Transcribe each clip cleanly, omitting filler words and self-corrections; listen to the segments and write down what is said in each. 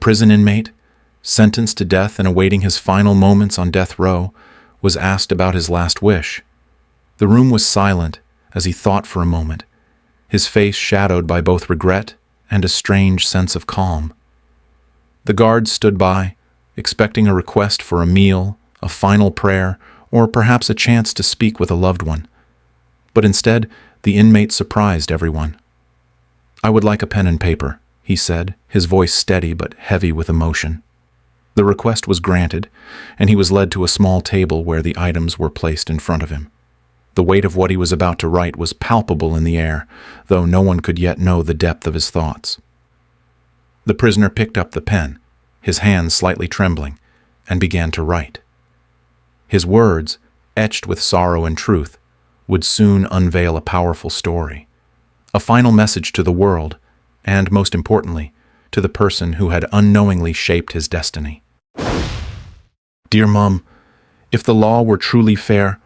prison inmate, sentenced to death and awaiting his final moments on death row, was asked about his last wish. The room was silent as he thought for a moment, his face shadowed by both regret and a strange sense of calm. The guards stood by, expecting a request for a meal, a final prayer, or perhaps a chance to speak with a loved one. But instead, the inmate surprised everyone. "I would like a pen and paper," he said, his voice steady but heavy with emotion. The request was granted, and he was led to a small table where the items were placed in front of him. The weight of what he was about to write was palpable in the air, though no one could yet know the depth of his thoughts. The prisoner picked up the pen, his hands slightly trembling, and began to write. His words, etched with sorrow and truth, would soon unveil a powerful story, a final message to the world, and, most importantly, to the person who had unknowingly shaped his destiny. "Dear Mom, if the law were truly fair,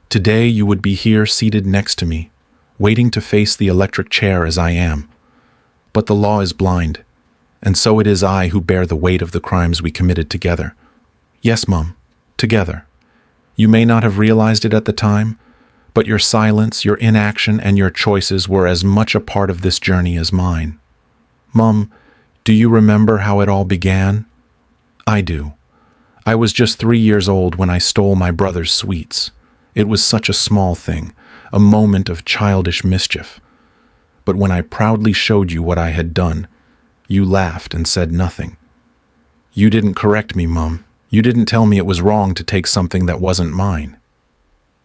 today you would be here seated next to me, waiting to face the electric chair as I am. But the law is blind, and so it is I who bear the weight of the crimes we committed together. Yes, Mom, together. You may not have realized it at the time, but your silence, your inaction, and your choices were as much a part of this journey as mine. Mom, do you remember how it all began? I do. I was just 3 years old when I stole my brother's sweets. It was such a small thing, a moment of childish mischief. But when I proudly showed you what I had done, you laughed and said nothing. You didn't correct me, Mom. You didn't tell me it was wrong to take something that wasn't mine.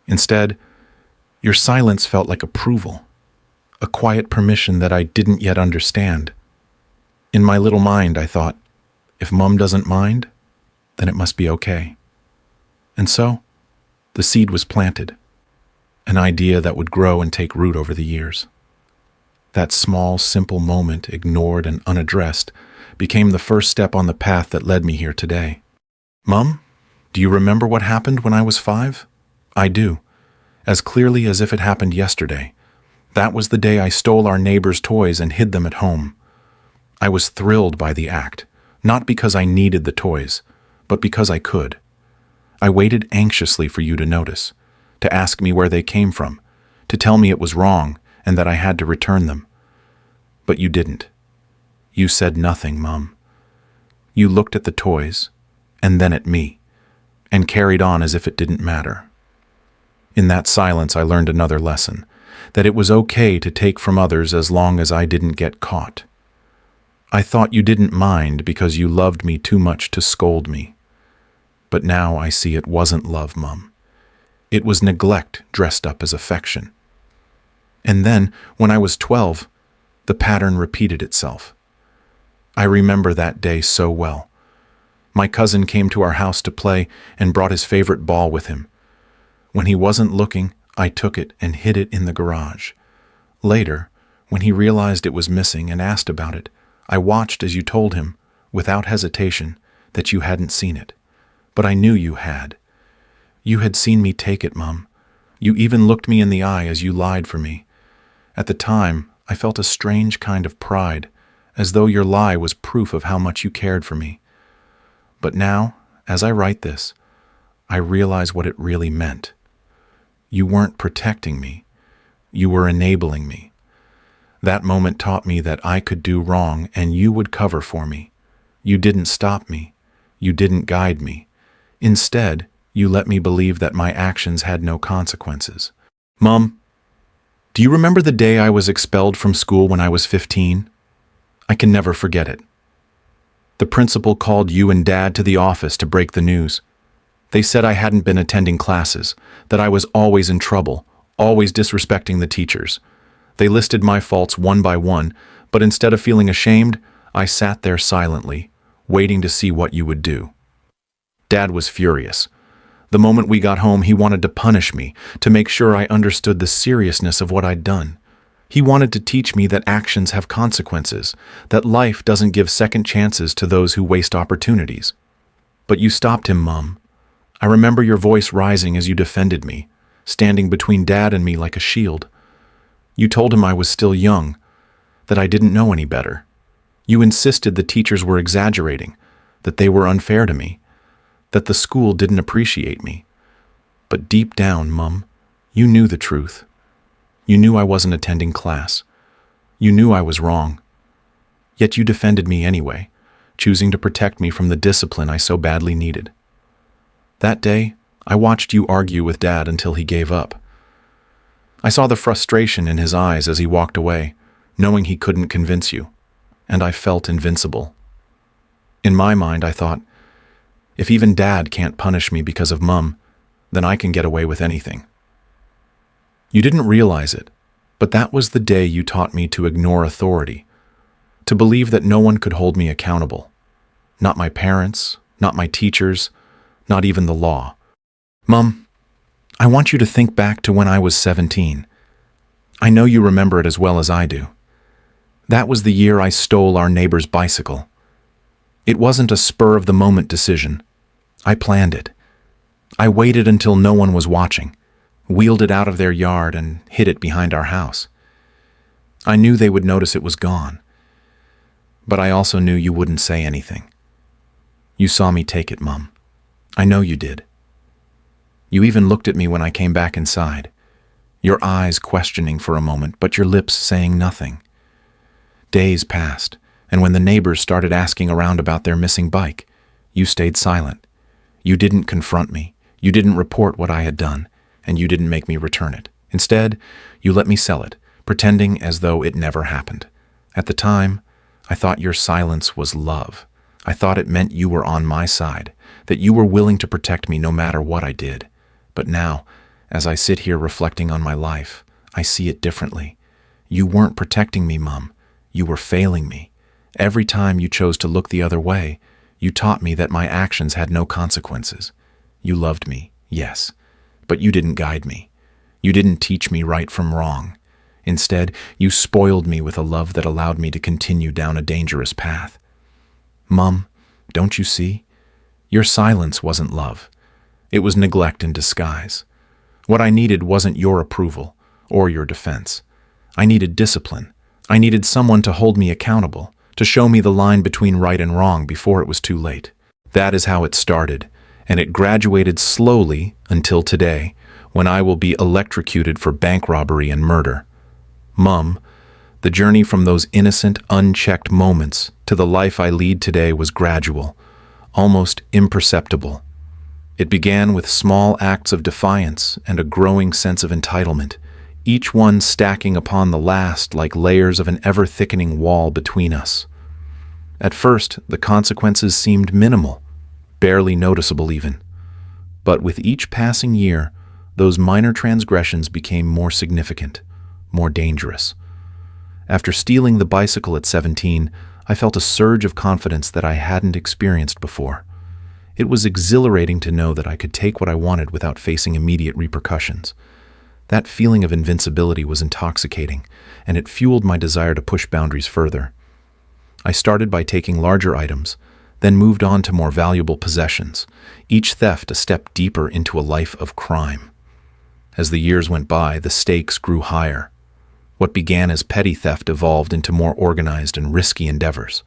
Instead, your silence felt like approval, a quiet permission that I didn't yet understand. In my little mind, I thought, if Mom doesn't mind, then it must be okay. And so, the seed was planted, an idea that would grow and take root over the years. That small, simple moment, ignored and unaddressed, became the first step on the path that led me here today. Mom, do you remember what happened when I was 5? I do, as clearly as if it happened yesterday. That was the day I stole our neighbor's toys and hid them at home. I was thrilled by the act, not because I needed the toys, but because I could. I waited anxiously for you to notice, to ask me where they came from, to tell me it was wrong and that I had to return them. But you didn't. You said nothing, Mom. You looked at the toys, and then at me, and carried on as if it didn't matter. In that silence, I learned another lesson, that it was okay to take from others as long as I didn't get caught. I thought you didn't mind because you loved me too much to scold me. But now I see it wasn't love, Mom. It was neglect dressed up as affection. And then, when I was 12, the pattern repeated itself. I remember that day so well. My cousin came to our house to play and brought his favorite ball with him. When he wasn't looking, I took it and hid it in the garage. Later, when he realized it was missing and asked about it, I watched as you told him, without hesitation, that you hadn't seen it. But I knew you had. You had seen me take it, Mom. You even looked me in the eye as you lied for me. At the time, I felt a strange kind of pride, as though your lie was proof of how much you cared for me. But now, as I write this, I realize what it really meant. You weren't protecting me. You were enabling me. That moment taught me that I could do wrong and you would cover for me. You didn't stop me. You didn't guide me. Instead, you let me believe that my actions had no consequences. Mom, do you remember the day I was expelled from school when I was 15? I can never forget it. The principal called you and Dad to the office to break the news. They said I hadn't been attending classes, that I was always in trouble, always disrespecting the teachers. They listed my faults one by one, but instead of feeling ashamed, I sat there silently, waiting to see what you would do. Dad was furious. The moment we got home, he wanted to punish me, to make sure I understood the seriousness of what I'd done. He wanted to teach me that actions have consequences, that life doesn't give second chances to those who waste opportunities. But you stopped him, Mom. I remember your voice rising as you defended me, standing between Dad and me like a shield. You told him I was still young, that I didn't know any better. You insisted the teachers were exaggerating, that they were unfair to me, that the school didn't appreciate me. But deep down, Mum, you knew the truth. You knew I wasn't attending class. You knew I was wrong. Yet you defended me anyway, choosing to protect me from the discipline I so badly needed. That day, I watched you argue with Dad until he gave up. I saw the frustration in his eyes as he walked away, knowing he couldn't convince you, and I felt invincible. In my mind, I thought, if even Dad can't punish me because of Mum, then I can get away with anything. You didn't realize it, but that was the day you taught me to ignore authority, to believe that no one could hold me accountable. Not my parents, not my teachers, not even the law. Mum, I want you to think back to when I was 17. I know you remember it as well as I do. That was the year I stole our neighbor's bicycle. It wasn't a spur-of-the-moment decision. I planned it. I waited until no one was watching, wheeled it out of their yard and hid it behind our house. I knew they would notice it was gone, but I also knew you wouldn't say anything. You saw me take it, Mum. I know you did. You even looked at me when I came back inside, your eyes questioning for a moment, but your lips saying nothing. Days passed, and when the neighbors started asking around about their missing bike, you stayed silent. You didn't confront me, you didn't report what I had done, and you didn't make me return it. Instead, you let me sell it, pretending as though it never happened. At the time, I thought your silence was love. I thought it meant you were on my side, that you were willing to protect me no matter what I did. But now, as I sit here reflecting on my life, I see it differently. You weren't protecting me, Mum. You were failing me. Every time you chose to look the other way, you taught me that my actions had no consequences. You loved me, yes, but you didn't guide me. You didn't teach me right from wrong. Instead, you spoiled me with a love that allowed me to continue down a dangerous path. Mum, don't you see? Your silence wasn't love. It was neglect in disguise. What I needed wasn't your approval or your defense. I needed discipline. I needed someone to hold me accountable, to show me the line between right and wrong before it was too late. That is how it started, and it graduated slowly until today, when I will be electrocuted for bank robbery and murder. Mum, the journey from those innocent, unchecked moments to the life I lead today was gradual, almost imperceptible. It began with small acts of defiance and a growing sense of entitlement, each one stacking upon the last like layers of an ever-thickening wall between us. At first, the consequences seemed minimal, barely noticeable even. But with each passing year, those minor transgressions became more significant, more dangerous. After stealing the bicycle at 17, I felt a surge of confidence that I hadn't experienced before. It was exhilarating to know that I could take what I wanted without facing immediate repercussions. That feeling of invincibility was intoxicating, and it fueled my desire to push boundaries further. I started by taking larger items, then moved on to more valuable possessions, each theft a step deeper into a life of crime. As the years went by, the stakes grew higher. What began as petty theft evolved into more organized and risky endeavors.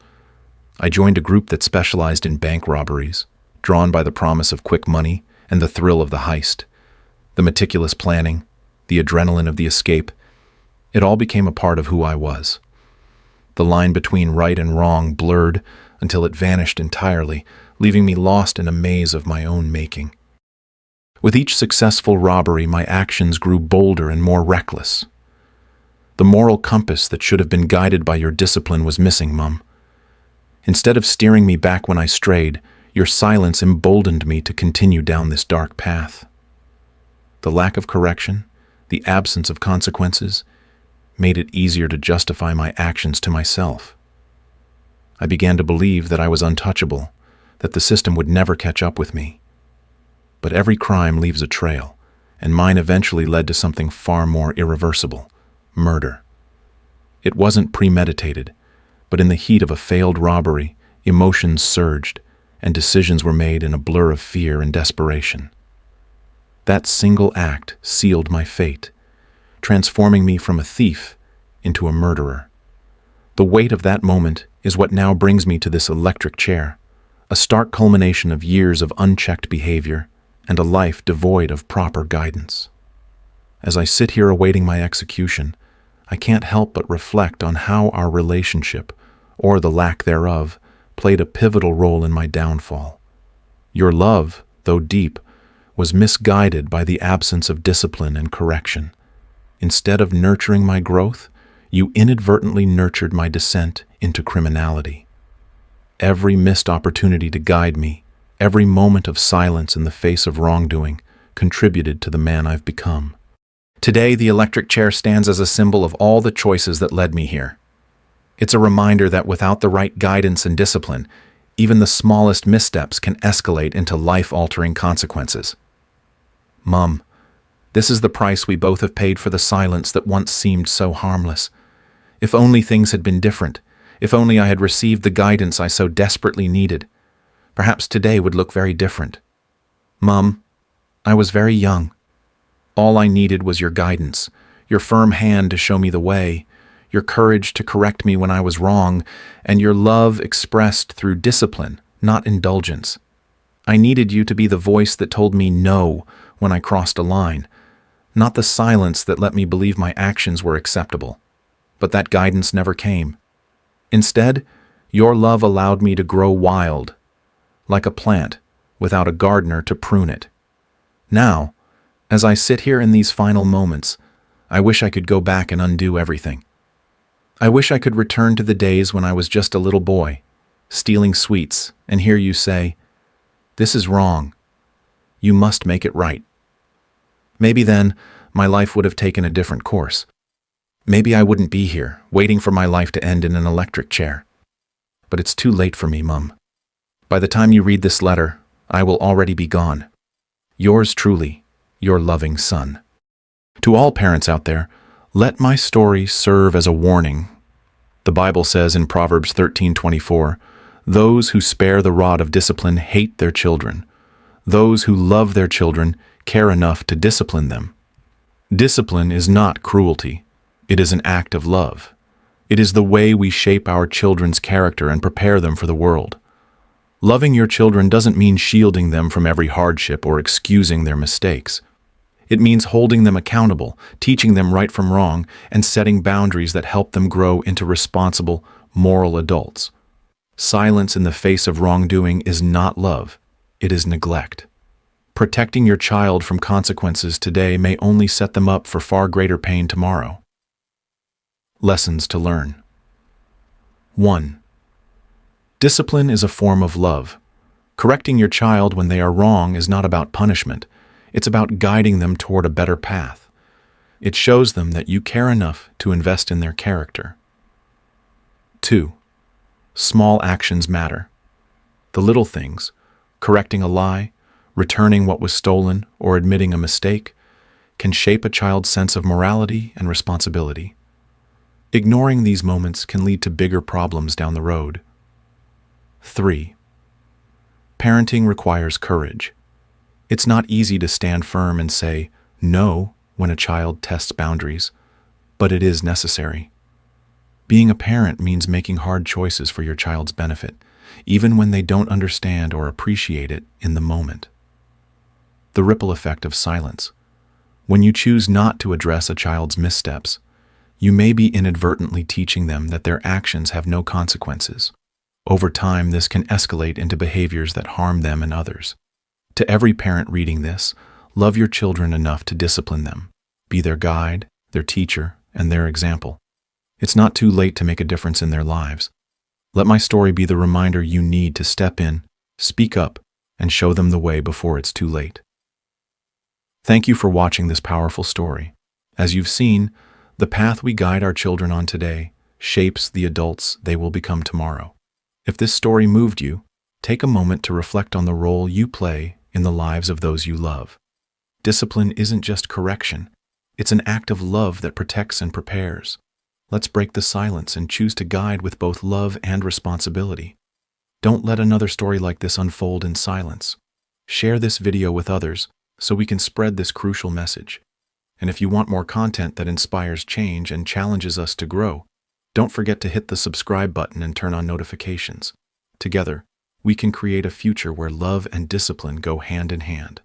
I joined a group that specialized in bank robberies, drawn by the promise of quick money and the thrill of the heist. The meticulous planning, the adrenaline of the escape, it all became a part of who I was. The line between right and wrong blurred until it vanished entirely, leaving me lost in a maze of my own making. With each successful robbery, my actions grew bolder and more reckless. The moral compass that should have been guided by your discipline was missing, Mum. Instead of steering me back when I strayed, your silence emboldened me to continue down this dark path. The lack of correction, the absence of consequences, made it easier to justify my actions to myself. I began to believe that I was untouchable, that the system would never catch up with me. But every crime leaves a trail, and mine eventually led to something far more irreversible: murder. It wasn't premeditated, but in the heat of a failed robbery, emotions surged, and decisions were made in a blur of fear and desperation. That single act sealed my fate, transforming me from a thief into a murderer. The weight of that moment is what now brings me to this electric chair, a stark culmination of years of unchecked behavior and a life devoid of proper guidance. As I sit here awaiting my execution, I can't help but reflect on how our relationship, or the lack thereof, played a pivotal role in my downfall. Your love, though deep, was misguided by the absence of discipline and correction. Instead of nurturing my growth, you inadvertently nurtured my descent into criminality. Every missed opportunity to guide me, every moment of silence in the face of wrongdoing, contributed to the man I've become. Today, the electric chair stands as a symbol of all the choices that led me here. It's a reminder that without the right guidance and discipline, even the smallest missteps can escalate into life-altering consequences. Mom, this is the price we both have paid for the silence that once seemed so harmless. If only things had been different, if only I had received the guidance I so desperately needed, perhaps today would look very different. Mom, I was very young. All I needed was your guidance, your firm hand to show me the way, your courage to correct me when I was wrong, and your love expressed through discipline, not indulgence. I needed you to be the voice that told me no when I crossed a line, not the silence that let me believe my actions were acceptable. But that guidance never came. Instead, your love allowed me to grow wild, like a plant, without a gardener to prune it. Now, as I sit here in these final moments, I wish I could go back and undo everything. I wish I could return to the days when I was just a little boy, stealing sweets, and hear you say, "This is wrong. You must make it right." Maybe then, my life would have taken a different course. Maybe I wouldn't be here, waiting for my life to end in an electric chair. But it's too late for me, Mum. By the time you read this letter, I will already be gone. Yours truly, your loving son. To all parents out there, let my story serve as a warning. The Bible says in Proverbs 13:24, "Those who spare the rod of discipline hate their children. Those who love their children care enough to discipline them." Discipline is not cruelty. It is an act of love. It is the way we shape our children's character and prepare them for the world. Loving your children doesn't mean shielding them from every hardship or excusing their mistakes. It means holding them accountable, teaching them right from wrong, and setting boundaries that help them grow into responsible, moral adults. Silence in the face of wrongdoing is not love. It is neglect. Protecting your child from consequences today may only set them up for far greater pain tomorrow. Lessons to learn. 1. Discipline is a form of love. Correcting your child when they are wrong is not about punishment. It's about guiding them toward a better path. It shows them that you care enough to invest in their character. 2. Small actions matter. The little things, correcting a lie, returning what was stolen, or admitting a mistake, can shape a child's sense of morality and responsibility. Ignoring these moments can lead to bigger problems down the road. 3. Parenting requires courage. It's not easy to stand firm and say no when a child tests boundaries, but it is necessary. Being a parent means making hard choices for your child's benefit, even when they don't understand or appreciate it in the moment. The ripple effect of silence. When you choose not to address a child's missteps, you may be inadvertently teaching them that their actions have no consequences. Over time, this can escalate into behaviors that harm them and others. To every parent reading this, love your children enough to discipline them. Be their guide, their teacher, and their example. It's not too late to make a difference in their lives. Let my story be the reminder you need to step in, speak up, and show them the way before it's too late. Thank you for watching this powerful story. As you've seen, the path we guide our children on today shapes the adults they will become tomorrow. If this story moved you, take a moment to reflect on the role you play in the lives of those you love. Discipline isn't just correction. It's an act of love that protects and prepares. Let's break the silence and choose to guide with both love and responsibility. Don't let another story like this unfold in silence. Share this video with others so we can spread this crucial message. And if you want more content that inspires change and challenges us to grow, Don't forget to hit the subscribe button and turn on notifications. Together, we can create a future where love and discipline go hand in hand.